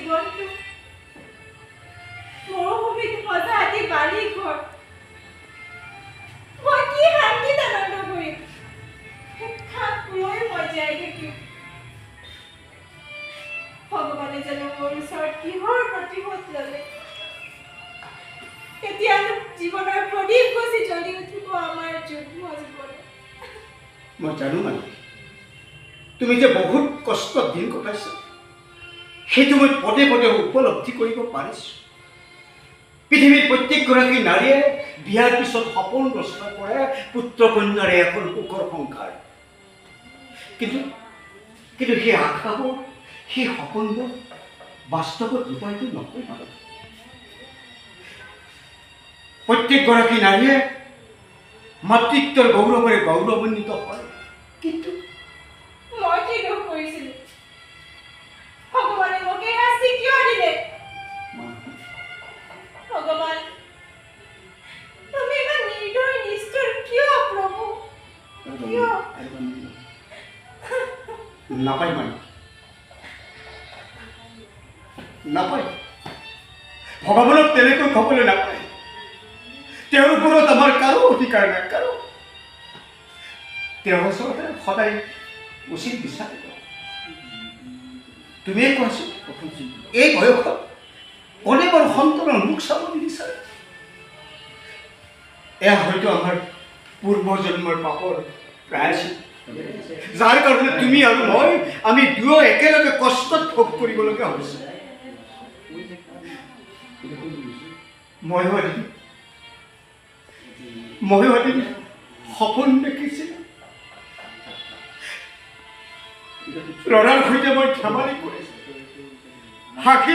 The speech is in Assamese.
জীৱনটো মৰুভূমিত সজা এটি বাৰী ঘৰ। মই কি শান্তিত আনন্দ কৰিম? শিক্ষাক লৈ মই জীয়াই থাকিম। ভগৱানে জানো মোৰ ওচৰত কিহৰ প্ৰতিশোধ ল'লে? কেতিয়ানো জীৱনৰ প্ৰদীপ গছি জ্বলি উঠিব আমাৰ যুগ্ম জীৱনত। মই জানো মানে তুমি যে বহুত কষ্ট দিন কটাইছা, সেইটো মই পদে পদে উপলব্ধি কৰিব পাৰিছোঁ। পৃথিৱীৰ প্ৰত্যেকগৰাকী নাৰীয়ে বিয়াৰ পিছত সপোন ৰচনা কৰে পুত্ৰ কন্যাৰে এখন সুখৰ সংসাৰ। কিন্তু কিন্তু সেই আশাবোৰ, সেই সপোনবোৰ বাস্তৱত ৰূপায়িত নহয় মানে। প্ৰত্যেকগৰাকী নাৰীয়ে মাতৃত্বৰ গৌৰৱেৰে গৌৰৱান্বিত হয়, কিন্তু মই কি দোষ কৰিছিলো? ভগৱানে মোক এই শাস্তি কিয় দিলে? ভগৱান, তুমি ইমান নিৰ্দয় নিষ্ঠুৰ কিয় প্ৰভু? কিয়? নাপায় মানে নাপায়, ভগৱানক তেনেকৈ ক'বলৈ নাপায়। তেওঁৰ ওপৰত আমাৰ কাৰো অধিকাৰ নাই, কাৰো। তেওঁৰ ওচৰতে সদায় উচিত বিচাৰিব। তুমিয়ে কোৱাচোন, এই বয়সত কোনে বাৰু সন্তানৰ মুখ চাব নিবিচাৰে? এয়া হয়তো আমাৰ পূৰ্বজন্মৰ পাপৰ প্ৰায়শ্চিত্ত, যাৰ কাৰণে তুমি আৰু মই, আমি দুয়ো একেলগে কষ্টত ভোগ কৰিবলগীয়া হৈছে। ময়ো এদিন সপোন দেখিছিলোঁ, ল'ৰাৰ সৈতে মই ধেমালি কৰিছিলোঁ, হাঁহি